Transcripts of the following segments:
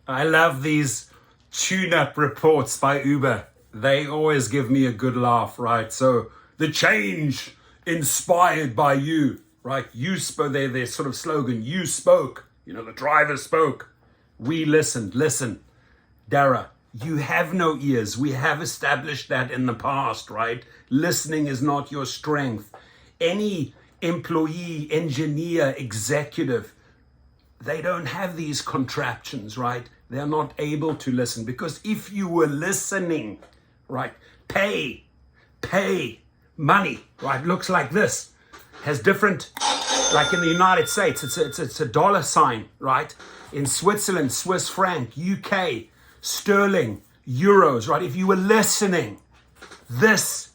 I love these tune-up reports by Uber. They always give me a good laugh, right? So the change inspired by you, right? You spoke, their sort of slogan, you spoke, the driver spoke. We listened. Listen, Dara, you have no ears. We have established that in the past, right? Listening is not your strength. Any employee, engineer, executive, they don't have these contraptions, right? They're not able to listen, because if you were listening, right, pay, money, right, looks like this, has different, like in the United States, it's a dollar sign, right? In Switzerland, Swiss franc, UK, sterling, euros, right? If you were listening, this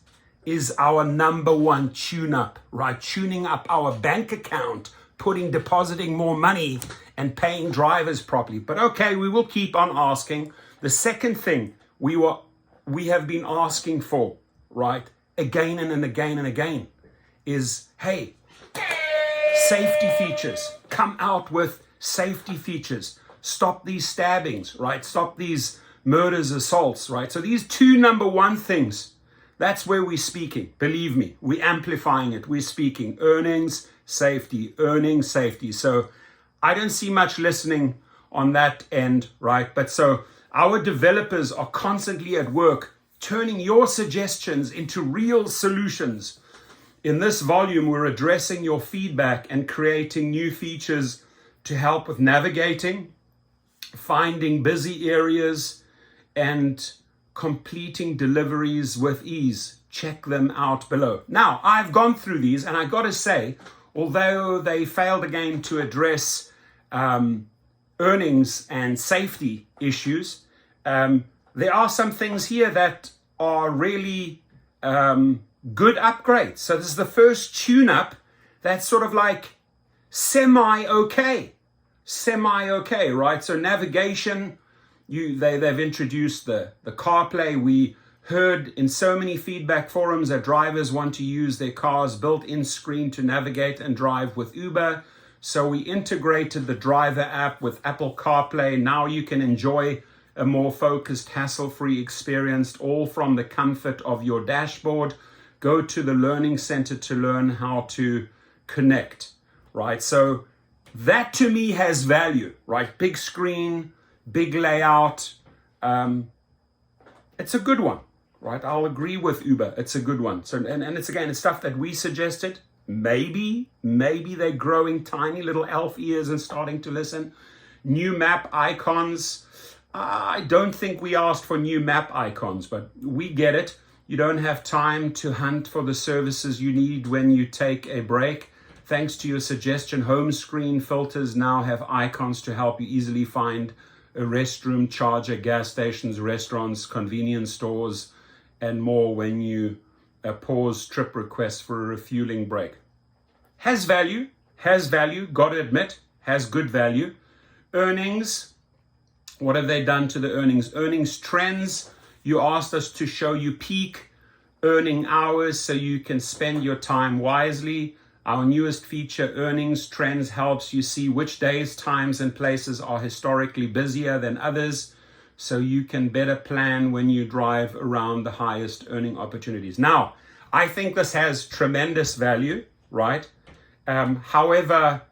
is our number one tune-up, right? Tuning up our bank account, depositing more money and paying drivers properly. But okay, we will keep on asking. The second thing we have been asking for, right, again and again, is, hey, safety features. Come out with safety features. Stop these stabbings, right? Stop these murders, assaults, right? So these two number one things, that's where we're speaking. Believe me, we're amplifying it. We're speaking earnings, safety, earnings, safety. So I don't see much listening on that end, right? But so our developers are constantly at work turning your suggestions into real solutions. In this volume, we're addressing your feedback and creating new features to help with navigating, finding busy areas, and completing deliveries with ease. Check them out below. Now, I've gone through these, and I got to say, although they failed again to address earnings and safety issues, there are some things here that are really good upgrades. So this is the first tune-up that's sort of like semi-okay, right? So navigation, they've introduced the CarPlay. We heard in so many feedback forums that drivers want to use their car's built-in screen to navigate and drive with Uber. So we integrated the driver app with Apple CarPlay. Now you can enjoy a more focused, hassle-free experience, all from the comfort of your dashboard. Go to the Learning Center to learn how to connect, right? So that to me has value, right? Big screen, big layout. It's a good one, right? I'll agree with Uber. It's a good one. So, and it's stuff that we suggested. Maybe they're growing tiny little elf ears and starting to listen. New map icons. I don't think we asked for new map icons, but we get it. You don't have time to hunt for the services you need when you take a break. Thanks to your suggestion, home screen filters now have icons to help you easily find a restroom, charger, gas stations, restaurants, convenience stores, and more when you pause trip requests for a refueling break. Has value, gotta admit, has good value. Earnings, what have they done to the earnings? Earnings trends, you asked us to show you peak earning hours so you can spend your time wisely. Our newest feature, Earnings Trends, helps you see which days, times, and places are historically busier than others, so you can better plan when you drive around the highest earning opportunities. Now, I think this has tremendous value, right? However,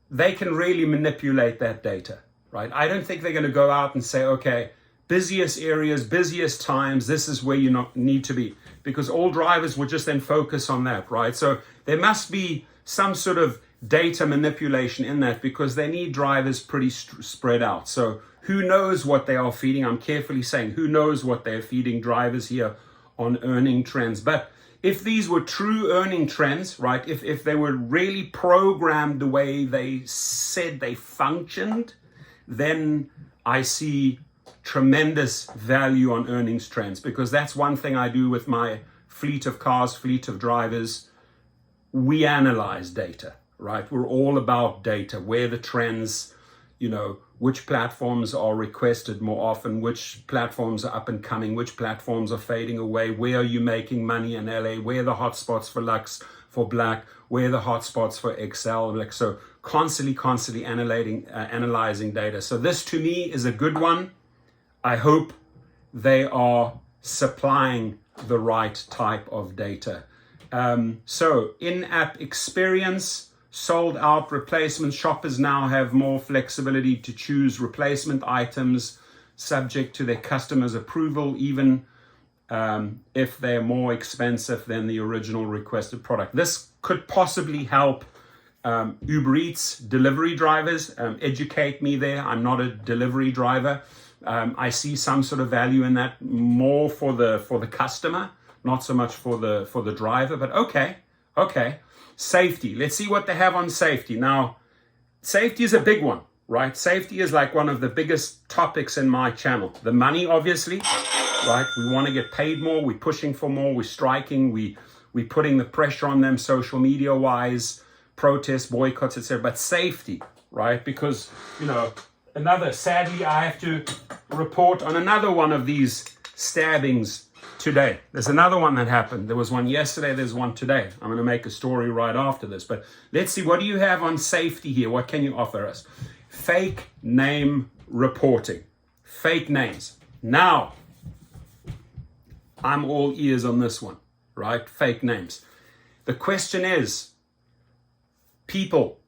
they can really manipulate that data, right? I don't think they're going to go out and say, okay, busiest areas, busiest times, this is where you need to be, because all drivers would just then focus on that, right? So there must be some sort of data manipulation in that, because they need drivers pretty spread out. So who knows what they are feeding? I'm carefully saying who knows what they're feeding drivers here on earning trends. But if these were true earning trends, right, if they were really programmed the way they said they functioned, then I see tremendous value on earnings trends, because that's one thing I do with my fleet of cars, fleet of drivers. We analyze data, right? We're all about data, where the trends, which platforms are requested more often, which platforms are up and coming, which platforms are fading away, where are you making money in LA, where are the hotspots for Lux, for Black, where are the hotspots for XL. So constantly analyzing data. So this to me is a good one. I hope they are supplying the right type of data. So in-app experience, sold out replacement. Shoppers now have more flexibility to choose replacement items subject to their customers' approval, even if they're more expensive than the original requested product. This could possibly help Uber Eats delivery drivers. Educate me there. I'm not a delivery driver. I see some sort of value in that, more for the customer, not so much for the driver. But okay. Safety. Let's see what they have on safety. Now, safety is a big one, right? Safety is like one of the biggest topics in my channel. The money, obviously, right? We want to get paid more. We're pushing for more. We're striking. We're putting the pressure on them, social media wise, protests, boycotts, etc. But safety, right? Because, sadly, I have to report on another one of these stabbings today. There's another one that happened. There was one yesterday. There's one today. I'm going to make a story right after this. But let's see, what do you have on safety here? What can you offer us? Fake name reporting. Fake names. Now, I'm all ears on this one, right? Fake names. The question is, people,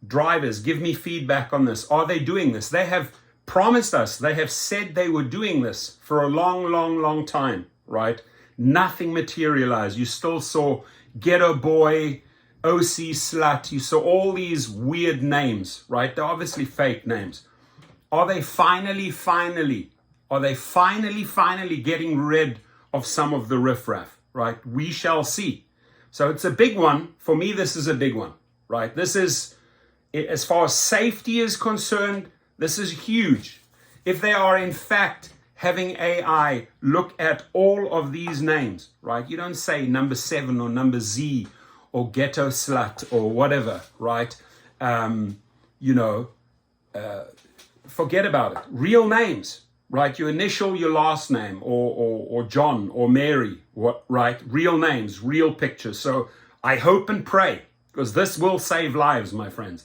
drivers, give me feedback on this. Are they doing this? They have promised us, they have said they were doing this for a long time, right? Nothing materialized. You still saw Ghetto Boy, OC Slut. You saw all these weird names, right? They're obviously fake names. Are they finally getting rid of some of the riffraff, right? We shall see. So it's a big one. For me, this is a big one, right? This is, as far as safety is concerned, this is huge. If they are in fact having AI look at all of these names, right? You don't say number 7 or number Z or ghetto slut or whatever, right? Forget about it. Real names, right? Your initial, your last name, or John or Mary, what, right? Real names, real pictures. So I hope and pray, because this will save lives, my friends.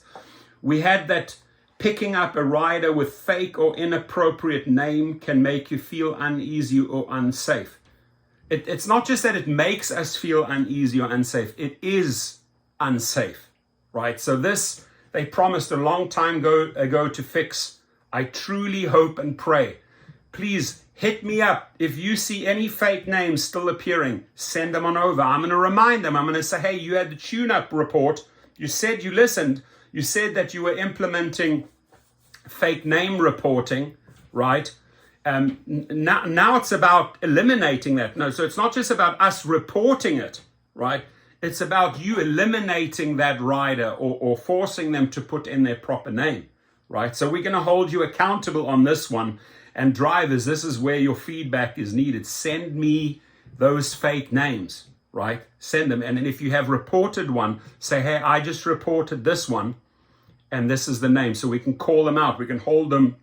We had that picking up a rider with fake or inappropriate name can make you feel uneasy or unsafe. It's not just that it makes us feel uneasy or unsafe, it is unsafe, right? So this, they promised a long time ago to fix. I truly hope and pray. Please hit me up. If you see any fake names still appearing, send them on over. I'm going to remind them. I'm going to say, hey, you had the tune-up report. You said you listened. You said that you were implementing fake name reporting, right? Now it's about eliminating that. No, so it's not just about us reporting it, right? It's about you eliminating that rider or forcing them to put in their proper name, right? So we're going to hold you accountable on this one. And drivers, this is where your feedback is needed. Send me those fake names, right? Send them. And then if you have reported one, say, hey, I just reported this one, and this is the name. So we can call them out. We can hold them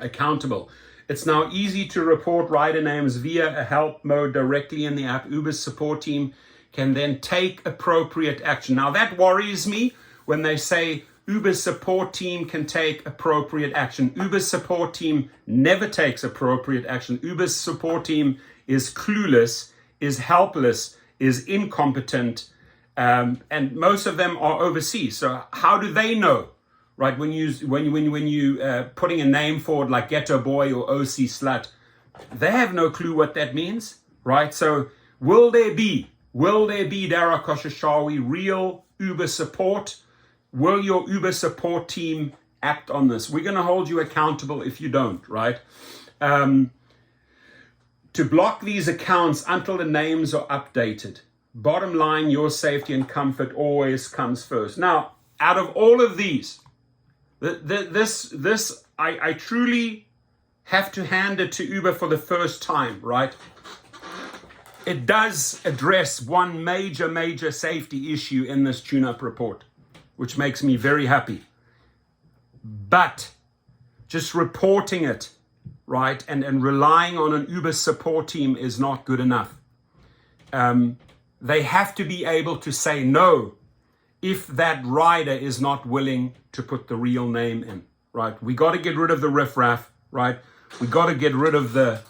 accountable. It's now easy to report rider names via a help mode directly in the app. Uber's support team can then take appropriate action. Now that worries me when they say Uber's support team can take appropriate action. Uber's support team never takes appropriate action. Uber's support team is clueless, is helpless, is incompetent, and most of them are overseas. So how do they know, right? When you putting a name forward like Ghetto Boy or OC Slut, they have no clue what that means, right? So will there be Dara Koshashawi, real Uber support? Will your Uber support team act on this? We're going to hold you accountable if you don't, right? To block these accounts until the names are updated. Bottom line, your safety and comfort always comes first. Now, out of all of these, I truly have to hand it to Uber for the first time, right? It does address one major safety issue in this tune-up report, which makes me very happy. But just reporting it, right, and relying on an Uber support team is not good enough. They have to be able to say no if that rider is not willing to put the real name in, right? We got to get rid of the riffraff, right? We got to get rid of the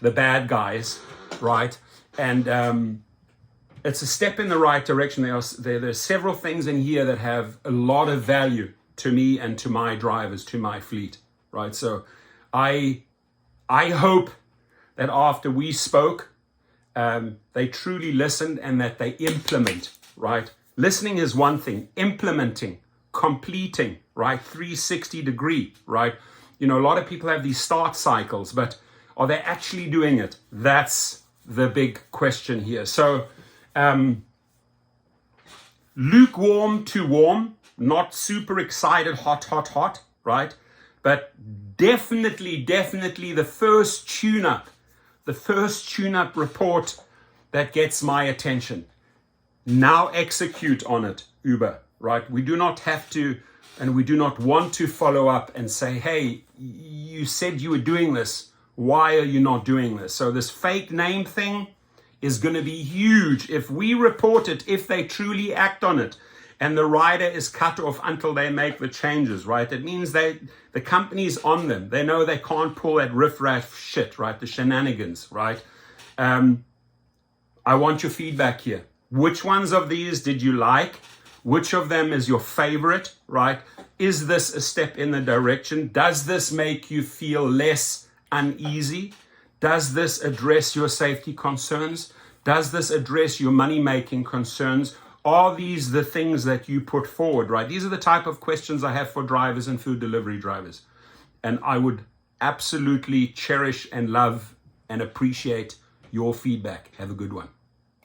bad guys, right? And it's a step in the right direction. There's several things in here that have a lot of value to me and to my drivers, to my fleet, right? So I hope that after we spoke, they truly listened and that they implement, right? Listening is one thing, implementing, completing, right? 360 degree, right? You know, a lot of people have these start cycles, but are they actually doing it? That's the big question here. So lukewarm to warm, not super excited, hot, right? But definitely the first tune-up report that gets my attention. Now execute on it, Uber, right? We do not have to, and we do not want to follow up and say, hey, you said you were doing this. Why are you not doing this? So this fake name thing is going to be huge. If we report it, if they truly act on it, and the rider is cut off until they make the changes, right? It means the company's on them. They know they can't pull that riff-raff shit, right? The shenanigans, right? I want your feedback here. Which ones of these did you like? Which of them is your favorite, right? Is this a step in the direction? Does this make you feel less uneasy? Does this address your safety concerns? Does this address your money-making concerns? Are these the things that you put forward, right? These are the type of questions I have for drivers and food delivery drivers. And I would absolutely cherish and love and appreciate your feedback. Have a good one.